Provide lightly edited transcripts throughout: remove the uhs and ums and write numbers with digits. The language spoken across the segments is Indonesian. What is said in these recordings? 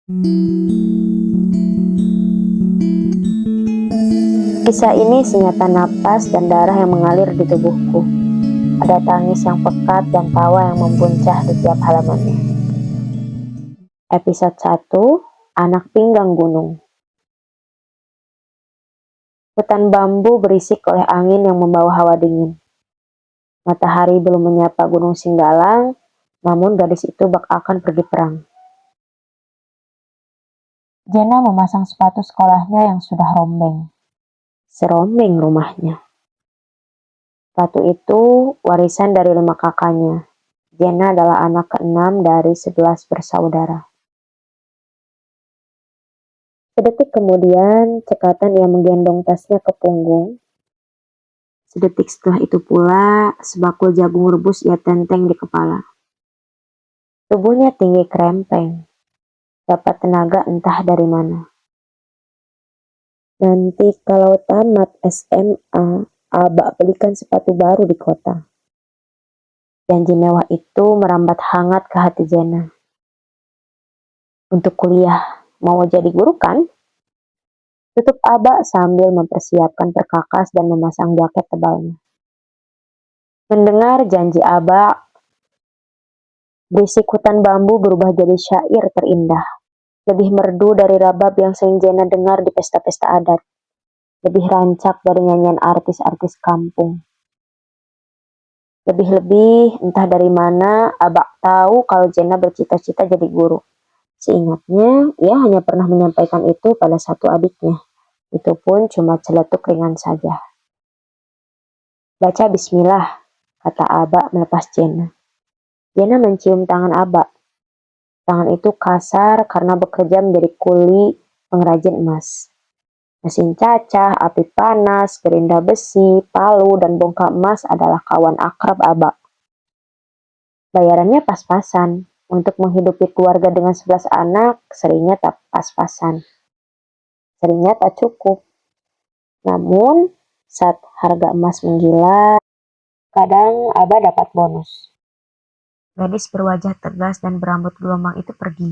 Kisah ini senyata napas dan darah yang mengalir di tubuhku. Ada tangis yang pekat dan tawa yang membuncah di tiap halamannya. Episode 1, Anak Pinggang Gunung. Hutan bambu berisik oleh angin yang membawa hawa dingin. Matahari belum menyapa Gunung Singgalang, namun gadis itu bak akan pergi perang. Jena memasang sepatu sekolahnya yang sudah rombeng. Serombeng rumahnya. Sepatu itu warisan dari 5 kakaknya. Jena adalah anak ke-6 dari 11 bersaudara. Sedetik kemudian, cekatan ia menggendong tasnya ke punggung. Sedetik setelah itu pula, sebakul jagung rebus ia tenteng di kepala. Tubuhnya tinggi kerempeng. Dapat tenaga entah dari mana. Nanti kalau tamat SMA, Abak belikan sepatu baru di kota. Janji mewah itu merambat hangat ke hati Jena. Untuk kuliah, mau jadi guru kan? Tutup Abak sambil mempersiapkan perkakas dan memasang jaket tebalnya. Mendengar janji Abak, berisik hutan bambu berubah jadi syair terindah. Lebih merdu dari rabab yang sering Jena dengar di pesta-pesta adat. Lebih rancak dari nyanyian artis-artis kampung. Lebih-lebih, entah dari mana, Abak tahu kalau Jena bercita-cita jadi guru. Seingatnya, ia hanya pernah menyampaikan itu pada satu adiknya. Itu pun cuma celetuk ringan saja. Baca bismillah, kata Abak melepas Jena. Jena mencium tangan Abak. Tangan itu kasar karena bekerja menjadi kuli pengrajin emas. Mesin cacah, api panas, gerinda besi, palu, dan bongkah emas adalah kawan akrab Abak. Bayarannya pas-pasan. Untuk menghidupi keluarga dengan 11 anak, seringnya tak pas-pasan. Seringnya tak cukup. Namun, saat harga emas menggila, kadang Abak dapat bonus. Gadis berwajah tegas dan berambut gelombang itu pergi.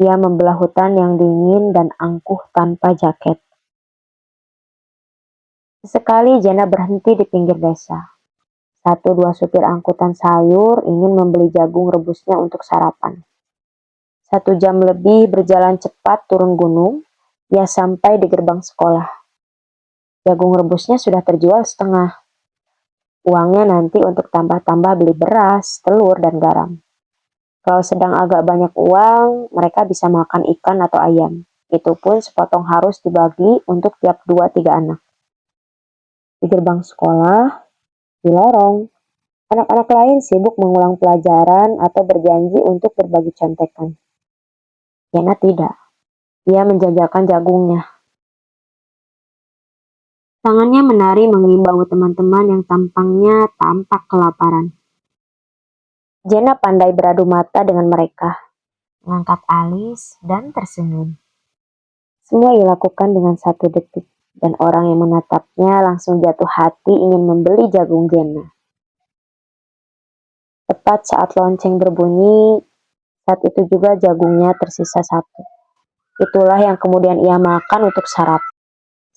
Ia membelah hutan yang dingin dan angkuh tanpa jaket. Sesekali Jena berhenti di pinggir desa. 1-2 supir angkutan sayur ingin membeli jagung rebusnya untuk sarapan. 1 jam lebih berjalan cepat turun gunung, ia sampai di gerbang sekolah. Jagung rebusnya sudah terjual setengah. Uangnya nanti untuk tambah-tambah beli beras, telur, dan garam. Kalau sedang agak banyak uang, mereka bisa makan ikan atau ayam. Itu pun sepotong harus dibagi untuk tiap 2-3 anak. Di gerbang sekolah, di lorong, anak-anak lain sibuk mengulang pelajaran atau berjanji untuk berbagi contekan. Jena tidak. Ia menjajakan jagungnya. Tangannya menari mengimbau teman-teman yang tampangnya tampak kelaparan. Jena pandai beradu mata dengan mereka, mengangkat alis dan tersenyum. Semua ia lakukan dengan 1 detik, dan orang yang menatapnya langsung jatuh hati ingin membeli jagung Jena. Tepat saat lonceng berbunyi, saat itu juga jagungnya tersisa 1. Itulah yang kemudian ia makan untuk sarapan.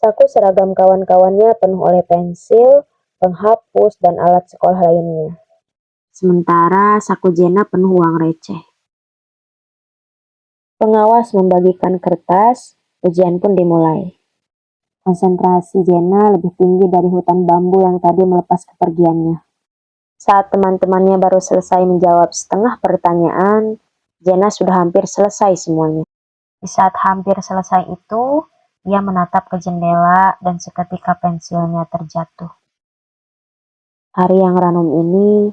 Saku seragam kawan-kawannya penuh oleh pensil, penghapus, dan alat sekolah lainnya. Sementara saku Jena penuh uang receh. Pengawas membagikan kertas, ujian pun dimulai. Konsentrasi Jena lebih tinggi dari hutan bambu yang tadi melepas kepergiannya. Saat teman-temannya baru selesai menjawab setengah pertanyaan, Jena sudah hampir selesai semuanya. Di saat hampir selesai itu, ia menatap ke jendela dan seketika pensilnya terjatuh. Hari yang ranum ini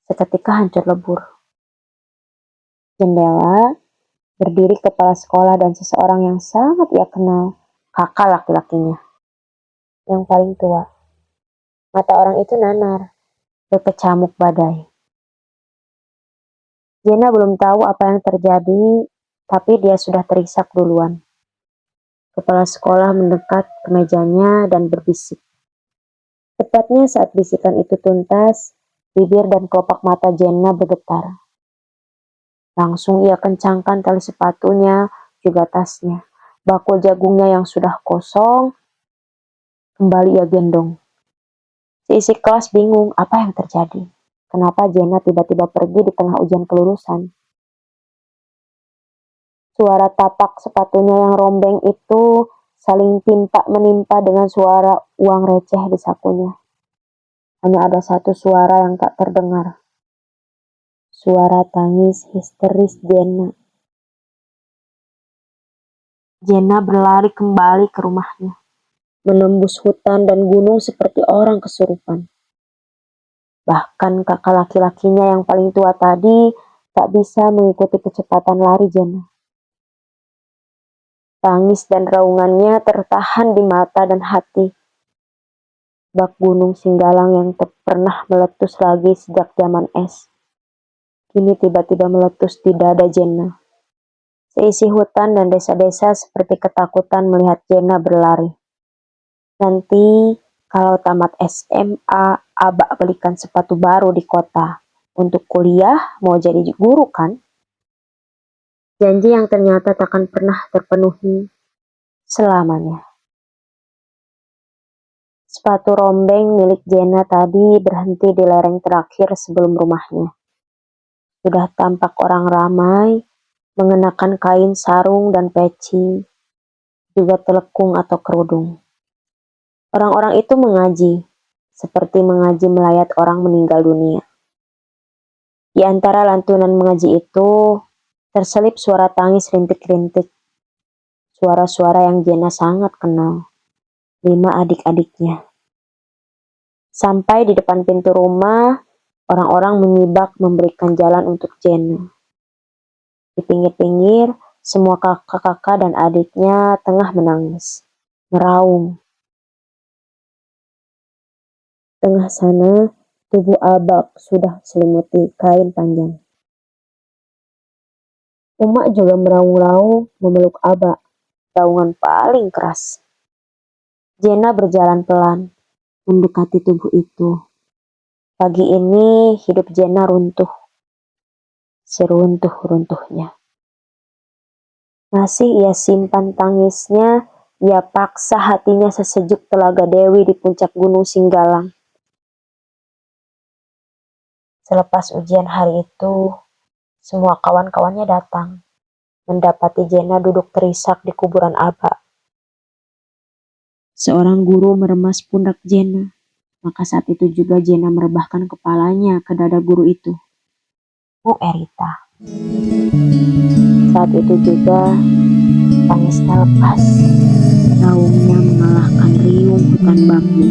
seketika hancur lebur. Jendela, berdiri kepala sekolah dan seseorang yang sangat ia kenal, kakak laki-lakinya. Yang paling tua. Mata orang itu nanar, berkecamuk badai. Jena belum tahu apa yang terjadi, tapi dia sudah terisak duluan. Kepala sekolah mendekat ke mejanya dan berbisik. Tepatnya saat bisikan itu tuntas, bibir dan kelopak mata Jena bergetar. Langsung ia kencangkan tali sepatunya, juga tasnya. Bakul jagungnya yang sudah kosong, kembali ia gendong. Seisi kelas bingung apa yang terjadi. Kenapa Jenna tiba-tiba pergi di tengah ujian kelulusan? Suara tapak sepatunya yang rombeng itu saling timpa-menimpa dengan suara uang receh di sakunya. Hanya ada satu suara yang tak terdengar. Suara tangis histeris Jenna. Jenna berlari kembali ke rumahnya, menembus hutan dan gunung seperti orang kesurupan. Bahkan kakak laki-lakinya yang paling tua tadi tak bisa mengikuti kecepatan lari Jenna. Tangis dan raungannya tertahan di mata dan hati. Bak gunung Singgalang yang tak pernah meletus lagi sejak zaman es. Kini tiba-tiba meletus di dada Jenna. Seisi hutan dan desa-desa seperti ketakutan melihat Jenna berlari. Nanti kalau tamat SMA, Abah belikan sepatu baru di kota. Untuk kuliah mau jadi guru kan? Janji yang ternyata takkan pernah terpenuhi selamanya. Sepatu rombeng milik Jenna tadi berhenti di lereng terakhir sebelum rumahnya. Sudah tampak orang ramai, mengenakan kain sarung dan peci, juga telekung atau kerudung. Orang-orang itu mengaji, seperti mengaji melayat orang meninggal dunia. Di antara lantunan mengaji itu, terselip suara tangis rintik-rintik. Suara-suara yang Jenna sangat kenal. 5 adik-adiknya. Sampai di depan pintu rumah, orang-orang menyibak memberikan jalan untuk Jenna. Di pinggir-pinggir, semua kakak-kakak dan adiknya tengah menangis, meraung. Tengah sana, tubuh Abak sudah selimuti kain panjang. Umak juga meraung-raung memeluk Abak, raungan paling keras. Jenna berjalan pelan, mendekati tubuh itu. Pagi ini hidup Jenna runtuh, seruntuh-runtuhnya. Masih ia simpan tangisnya, ia paksa hatinya sesejuk Telaga Dewi di puncak Gunung Singgalang. Selepas ujian hari itu, semua kawan-kawannya datang, mendapati Jenna duduk terisak di kuburan Abah. Seorang guru meremas pundak Jenna, maka saat itu juga Jenna merebahkan kepalanya ke dada guru itu. Bu Erita. Saat itu juga tangisnya lepas, raungnya mengalahkan riuh hutan bambu.